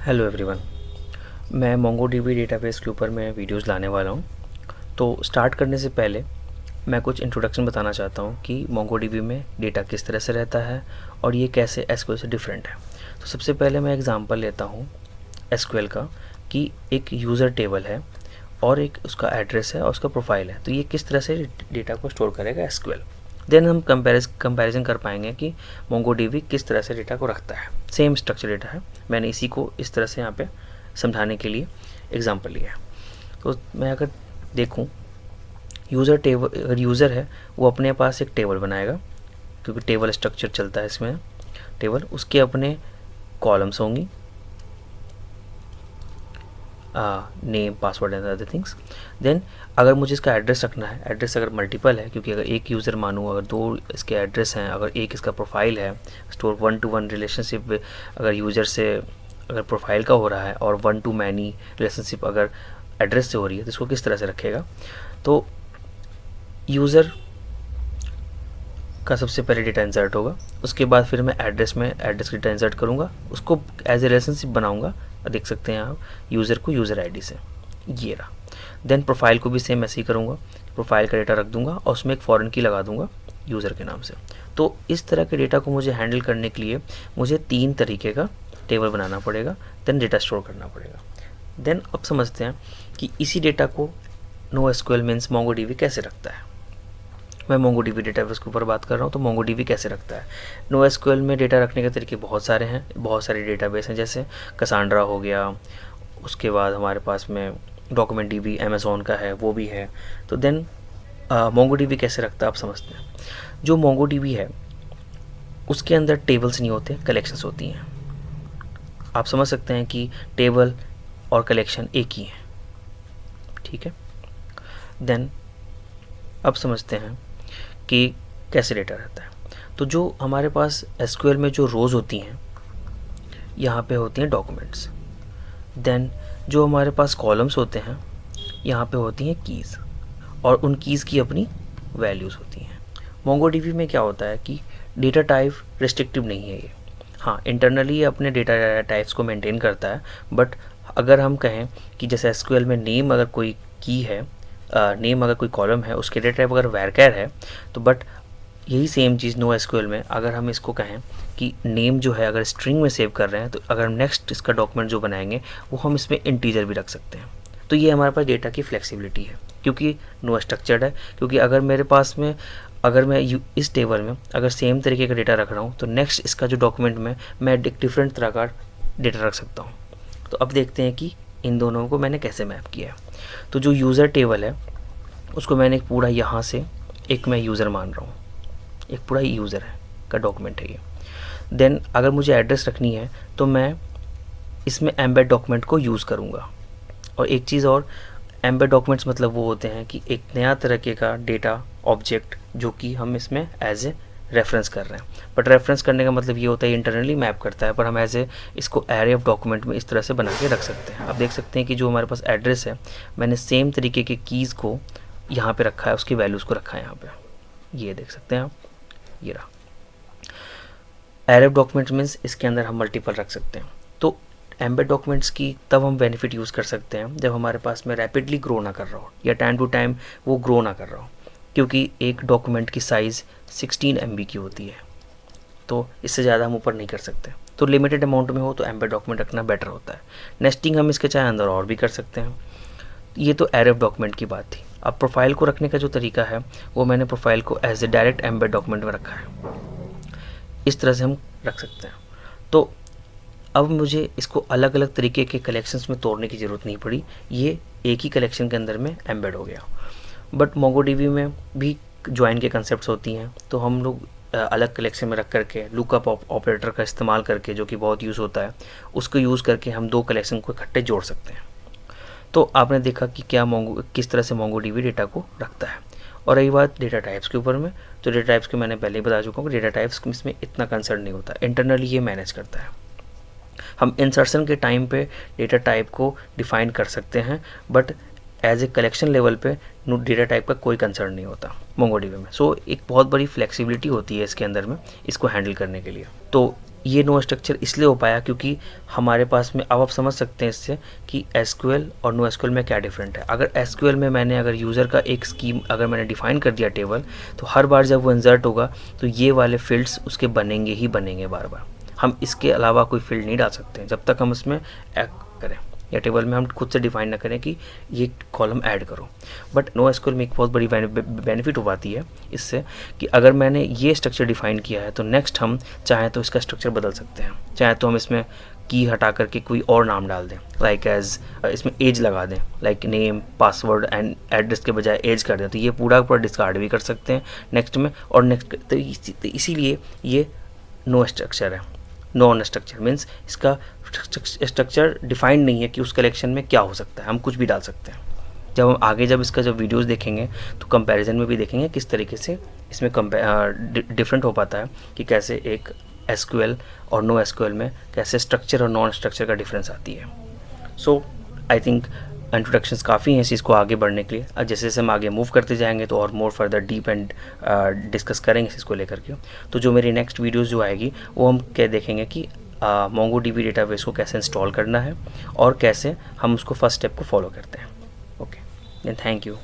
Hello everyone, मैं MongoDB database के ऊपर मैं वीडियोस लाने वाला हूँ। तो स्टार्ट करने से पहले मैं कुछ इंट्रोडक्शन बताना चाहता हूँ कि मोंगोडीबी में डेटा किस तरह से रहता है और ये कैसे एसक्यूएल से डिफरेंट है। तो सबसे पहले मैं एग्जांपल लेता हूँ एसक्यूएल का कि एक यूज़र टेबल है और एक उसका एड्रेस है और उसका प्रोफाइल है। तो ये किस तरह से डेटा को स्टोर करेगा एसक्यूएल। देन हम कंपैरिजन कर पाएंगे कि मोंगोडीबी किस तरह से डेटा को रखता है। सेम स्ट्रक्चर डेटा है, मैंने इसी को इस तरह से यहाँ पे समझाने के लिए एग्जांपल लिया है। तो मैं अगर देखूँ यूज़र टेबल, अगर यूज़र है वो अपने पास एक टेबल बनाएगा क्योंकि टेबल स्ट्रक्चर चलता है इसमें। टेबल उसके अपने कॉलम्स होंगी, name, password and other things. Then अगर मुझे इसका एड्रेस रखना है, एड्रेस अगर मल्टीपल है, क्योंकि अगर एक यूज़र मानूँ, अगर दो इसके एड्रेस हैं, अगर एक इसका प्रोफाइल है, स्टोर 1-to-1 रिलेशनशिप अगर यूज़र से अगर प्रोफाइल का हो रहा है और 1-to-many रिलेशनशिप अगर एड्रेस से हो रही है, तो इसको किस तरह से रखेगा। तो यूज़र का सबसे पहले डेटा इंसर्ट होगा, उसके बाद फिर मैं एड्रेस का डेटा इंसर्ट करूँगा, उसको एज ए रिलेशनशिप बनाऊँगा। देख सकते हैं आप यूज़र को यूज़र आईडी से, ये रहा। देन प्रोफाइल को भी सेम ऐसे ही करूँगा, प्रोफाइल का डेटा रख दूँगा और उसमें एक फॉरेन की लगा दूँगा यूज़र के नाम से। तो इस तरह के डेटा को मुझे हैंडल करने के लिए मुझे 3 तरीके का टेबल बनाना पड़ेगा, देन डेटा स्टोर करना पड़ेगा। देन अब समझते हैं कि इसी डेटा को NoSQL मीन्स मोंगोडीबी कैसे रखता है। मैं मोंगोडीबी डेटाबेस के ऊपर बात कर रहा हूँ, तो मोंगोडीबी कैसे रखता है। NoSQL में डेटा रखने के तरीके बहुत सारे हैं, बहुत सारे डेटाबेस हैं, जैसे कसांड्रा हो गया, उसके बाद हमारे पास में डॉक्यूमेंट डीबी अमेज़ॉन का है, वो भी है। तो देन मोंगोडीबी कैसे रखता है आप समझते हैं। जो मोंगोडीबी है उसके अंदर टेबल्स नहीं होते, कलेक्शंस होती हैं। आप समझ सकते हैं कि टेबल और कलेक्शन एक ही है, ठीक है। देन अब समझते हैं कि कैसे डेटा रहता है। तो जो हमारे पास एसक्यूएल में जो रोज़ होती हैं, यहाँ पे होती हैं डॉक्यूमेंट्स। देन जो हमारे पास कॉलम्स होते हैं, यहाँ पे होती हैं कीज़, और उन कीज़ की अपनी वैल्यूज़ होती हैं। मोंगोडीबी में क्या होता है कि डेटा टाइप रिस्ट्रिक्टिव नहीं है ये। हाँ, इंटरनली ये अपने डेटा टाइप्स को मेंटेन करता है, बट अगर हम कहें कि जैसे एसक्यूएल में नेम अगर कोई की है, नेम अगर कोई कॉलम है, उसके डेटा टाइप अगर वैरकैर है, तो बट यही सेम चीज़ NoSQL में अगर हम इसको कहें कि नेम जो है अगर स्ट्रिंग में सेव कर रहे हैं, तो अगर नेक्स्ट इसका डॉक्यूमेंट जो बनाएंगे वो हम इसमें इंटीजर भी रख सकते हैं। तो ये हमारे पास डेटा की फ्लेक्सिबिलिटी है क्योंकि नो स्ट्रक्चर्ड है। क्योंकि अगर मेरे पास में अगर मैं इस टेबल में अगर सेम तरीके का डेटा रख रहा हूँ, तो नेक्स्ट इसका जो डॉक्यूमेंट में मैं डिफरेंट तरह का डेटा रख सकता हूँ। तो अब देखते हैं कि इन दोनों को मैंने कैसे मैप किया है। तो जो यूज़र टेबल है उसको मैंने पूरा यहाँ से एक मैं यूज़र मान रहा हूँ, एक पूरा यूज़र है का डॉक्यूमेंट है ये। देन अगर मुझे एड्रेस रखनी है तो मैं इसमें एम्बेड डॉक्यूमेंट को यूज़ करूँगा। और एक चीज़ और, एम्बेड डॉक्यूमेंट्स मतलब वो होते हैं कि एक नया तरीके का डेटा ऑब्जेक्ट जो कि हम इसमें एज ए रेफरेंस कर रहे हैं। बट रेफरेंस करने का मतलब ये होता है इंटरनली मैप करता है, पर हम एज ए इसको एरे ऑफ डॉक्यूमेंट में इस तरह से बना के रख सकते हैं। आप देख सकते हैं कि जो हमारे पास एड्रेस है, मैंने सेम तरीके के कीज़ को यहाँ पे रखा है, उसकी वैल्यूज़ को रखा है यहाँ पे, ये देख सकते हैं आप, ये रहा। एरे ऑफ डॉक्यूमेंट मीन्स इसके अंदर हम मल्टीपल रख सकते हैं। तो एम्बेड डॉक्यूमेंट्स की तब हम बेनिफिट यूज़ कर सकते हैं जब हमारे पास में रैपिडली ग्रो ना कर रहा हो या टाइम टू टाइम वो ग्रो ना कर रहा हो, क्योंकि एक डॉक्यूमेंट की साइज़ 16 MB की होती है, तो इससे ज़्यादा हम ऊपर नहीं कर सकते। तो लिमिटेड अमाउंट में हो तो एम्बेड डॉक्यूमेंट रखना बेटर होता है। नेस्टिंग हम इसके चाहे अंदर और भी कर सकते हैं। ये तो एरे ऑफ डॉक्यूमेंट की बात थी। अब प्रोफाइल को रखने का जो तरीका है वो मैंने प्रोफाइल को as a direct embed document में रखा है, इस तरह से हम रख सकते हैं। तो अब मुझे इसको अलग अलग तरीके के कलेक्शंस में तोड़ने की ज़रूरत नहीं पड़ी, ये एक ही कलेक्शन के अंदर में एम्बेड हो गया। बट मोंगोडीबी में भी ज्वाइन के कंसेप्ट्स होती हैं, तो हम लोग अलग कलेक्शन में रख करके लुकअप ऑपरेटर का इस्तेमाल करके, जो कि बहुत यूज़ होता है, उसको यूज़ करके हम 2 कलेक्शन को इकट्ठे जोड़ सकते हैं। तो आपने देखा कि किस तरह से मोंगोडीबी डेटा को रखता है। और रही बात डेटा टाइप्स के ऊपर में, तो डेटा टाइप्स के मैंने पहले ही बता चुका हूँ कि डेटा टाइप्स इसमें इतना कंसर्न नहीं होता, इंटरनली ये मैनेज करता है। हम इंसर्शन के टाइम पे डेटा टाइप को डिफ़ाइन कर सकते हैं, but as a collection level पे डेटा टाइप का कोई कंसर्न नहीं होता मोंगोडीबी में। सो एक बहुत बड़ी फ्लेक्सिबिलिटी होती है इसके अंदर में, इसको हैंडल करने के लिए। तो ये नो स्ट्रक्चर इसलिए हो पाया क्योंकि हमारे पास में, अब आप समझ सकते हैं इससे कि एसक्यूएल और नो एसक्यूएल में क्या डिफरेंट है। अगर एसक्यूएल में मैंने अगर यूज़र का एक स्कीम अगर मैंने डिफाइन कर दिया टेबल, तो हर बार जब वो इंसर्ट होगा तो ये वाले फील्ड्स उसके बनेंगे ही बनेंगे बार बार। हम इसके अलावा कोई फील्ड नहीं डाल सकते जब तक हम इसमें करें, या टेबल में हम खुद से डिफाइन ना करें कि ये कॉलम ऐड करो। बट नो एसक्यूएल में एक बहुत बड़ी बेनिफिट हो पाती है इससे कि अगर मैंने ये स्ट्रक्चर डिफाइन किया है तो नेक्स्ट हम चाहें तो इसका स्ट्रक्चर बदल सकते हैं। चाहे तो हम इसमें की हटा करके कोई और नाम डाल दें, लाइक एज इसमें एज लगा दें, like name password and address के बजाय एज कर दें, तो ये पूरा पूरा डिस्कार्ड भी कर सकते हैं नेक्स्ट में। और नेक्स्ट तो इसीलिए ये नो स्ट्रक्चर है। नॉन स्ट्रक्चर मीन्स इसका स्ट्रक्चर डिफाइंड नहीं है कि उस कलेक्शन में क्या हो सकता है, हम कुछ भी डाल सकते हैं। जब हम आगे जब इसका जब वीडियोस देखेंगे तो कंपैरिजन में भी देखेंगे किस तरीके से इसमें डिफरेंट हो पाता है, कि कैसे एक एसक्यूएल और नो एसक्यूएल में कैसे स्ट्रक्चर और नॉन स्ट्रक्चर का डिफरेंस आती है। सो आई थिंक इंट्रोडक्शंस काफ़ी हैं इस चीज़ को आगे बढ़ने के लिए। अब जैसे जैसे हम आगे मूव करते जाएंगे तो और मोर फर्दर डीप एंड डिस्कस करेंगे इस चीज़ को लेकर के। तो जो मेरी नेक्स्ट वीडियोस जो आएगी वो हम क्या देखेंगे कि MongoDB डेटाबेस को कैसे इंस्टॉल करना है और कैसे हम उसको फर्स्ट स्टेप को फॉलो करते हैं। Okay, then thank you.